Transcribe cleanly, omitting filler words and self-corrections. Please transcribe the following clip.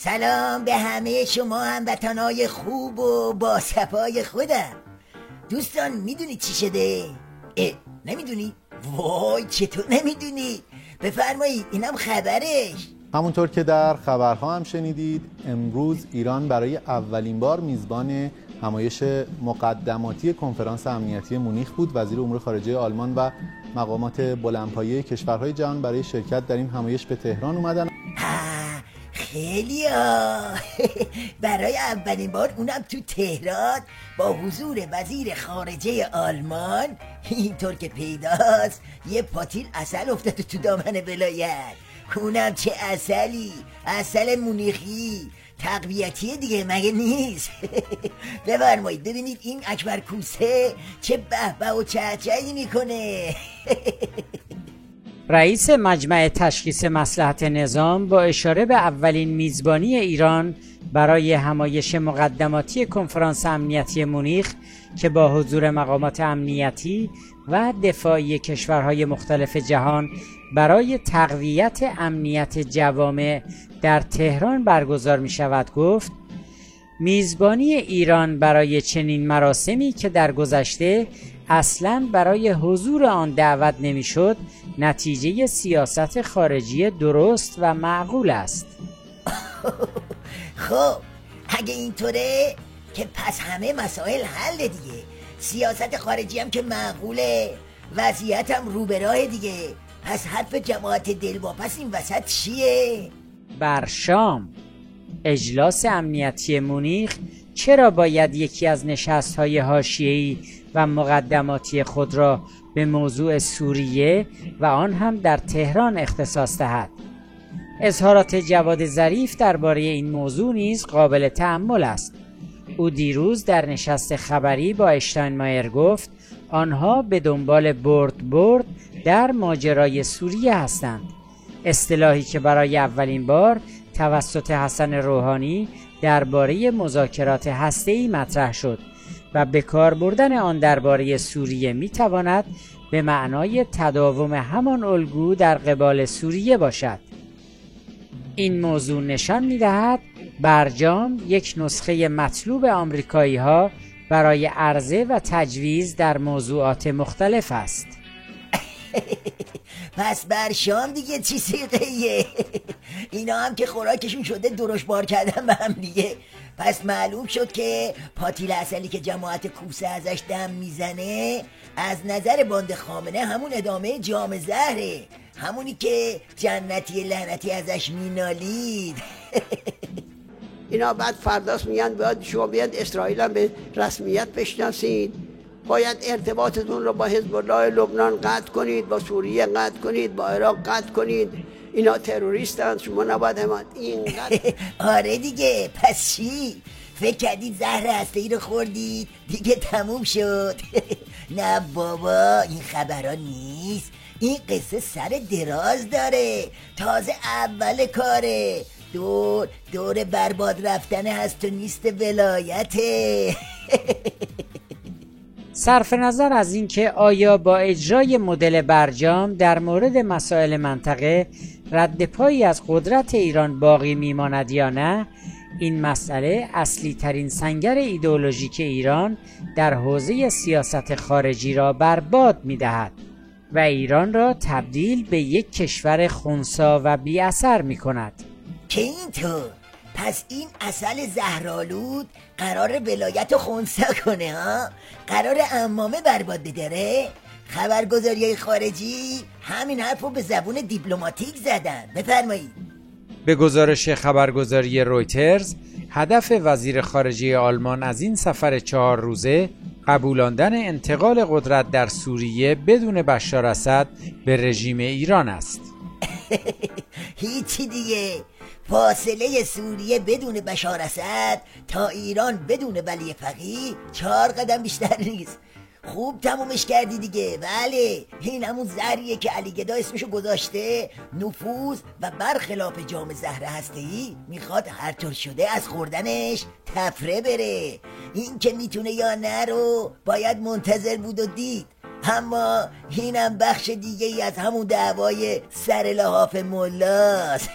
سلام به همه شما هموطنای خوب و با صفای خودم. دوستان میدونی چی شده؟ نمیدونی؟ وای چطور نمیدونی؟ بفرمایید اینم خبرش. همونطور که در خبرها هم شنیدید، امروز ایران برای اولین بار میزبان همایش مقدماتی کنفرانس امنیتی مونیخ بود. وزیر امور خارجه آلمان و مقامات بلندپایه کشورهای جهان برای شرکت در این همایش به تهران اومدن. خیلی برای اولین بار اونم تو تهران با حضور وزیر خارجه آلمان. اینطور که پیداست یه پاتیل عسل افتاده تو دامن ولایت. اونم چه عسلی، عسل مونیخی تقویتیه دیگه، مگه نیست؟ بفرمایید ببینید این اکبر کوسه چه بهبه و چهچهی میکنه. رئیس مجمع تشخیص مصلحت نظام با اشاره به اولین میزبانی ایران برای همایش مقدماتی کنفرانس امنیتی مونیخ که با حضور مقامات امنیتی و دفاعی کشورهای مختلف جهان برای تقویت امنیت جوامع در تهران برگزار می شود گفت: میزبانی ایران برای چنین مراسمی که در گذشته اصلاً برای حضور آن دعوت نمی‌شد، نتیجه سیاست خارجی درست و معقول است. خب اگه اینطوره که پس همه مسائل حل دیگه. سیاست خارجی هم که معقوله، وضعیت هم رو به راه دیگه. پس حرف جماعت دلواپس این وسط چیه؟ بر شام اجلاس امنیتی مونیخ چرا باید یکی از نشست‌های حاشیه‌ای و مقدماتی خود را به موضوع سوریه و آن هم در تهران اختصاص دهد؟ اظهارات جواد ظریف درباره این موضوع نیز قابل تأمل است. او دیروز در نشست خبری با اشتاینمایر گفت آنها به دنبال برد در ماجرای سوریه هستند، اصطلاحی که برای اولین بار توسط حسن روحانی درباره مذاکرات هسته‌ای مطرح شد و به کار بردن آن درباره سوریه میتواند به معنای تداوم همان الگو در قبال سوریه باشد. این موضوع نشان می‌دهد برجام یک نسخه مطلوب آمریکایی‌ها برای عرضه و تجویز در موضوعات مختلف است. پس بر شام دیگه چی سیغه‌ایه؟ اینا هم که خوراکشون شده درشت بار کردن به هم دیگه. پس معلوم شد که پاتیل عسلی که جماعت کوسه ازش دم میزنه از نظر باند خامنه همون ادامه جام زهره، همونی که جنتی لعنتی ازش مینالید. اینا بعد فرداست میگن باید شما بیاد اسرائیل هم به رسمیت بشناسید، باید ارتباطتون رو با حزب الله لبنان قطع کنید، با سوریه قطع کنید، با عراق قطع کنید، اینا تروریستن، شما نباید اینقدر. آره دیگه، پس چی؟ فکر کردید زهر هسته‌ای رو خوردید دیگه تموم شد؟ نه بابا، این خبرها نیست. این قصه سر دراز داره، تازه اول کاره. دور برباد رفتن هست و نیست ولایته. صرف نظر از اینکه آیا با اجرای مدل برجام در مورد مسائل منطقه رد پایی از قدرت ایران باقی میماند یا نه، این مسئله اصلی ترین سنگر ایدئولوژیک ایران در حوزه سیاست خارجی را برباد می‌دهد و ایران را تبدیل به یک کشور خنثی و بی اثر می‌کند. که اینطور پس این عسل زهرآلود قرار ولایت خنثی کنه ها؟ قرار عمامه برباد بداره؟ خبرگزاری‌های خارجی همین حرف رو به زبون دیپلماتیک زدن. بفرمایید. به گزارش خبرگزاری رویترز، هدف وزیر خارجه آلمان از این سفر 4 روزه قبولاندن انتقال قدرت در سوریه بدون بشار اسد به رژیم ایران است. هیچی دیگه، فاصله سوریه بدون بشار اسد تا ایران بدون ولی فقیه 4 قدم بیشتر نیست. خوب تمومش کردی دیگه. بله، این همون زهریه که علی گدا اسمشو گذاشته نفوذ و برخلاف جام زهر هسته‌ای میخواد هر طور شده از خوردنش تفره بره. این که میتونه یا نه رو باید منتظر بود و دید. اما اینم بخش دیگه ای از همون دعوای سر لحاف ملاست.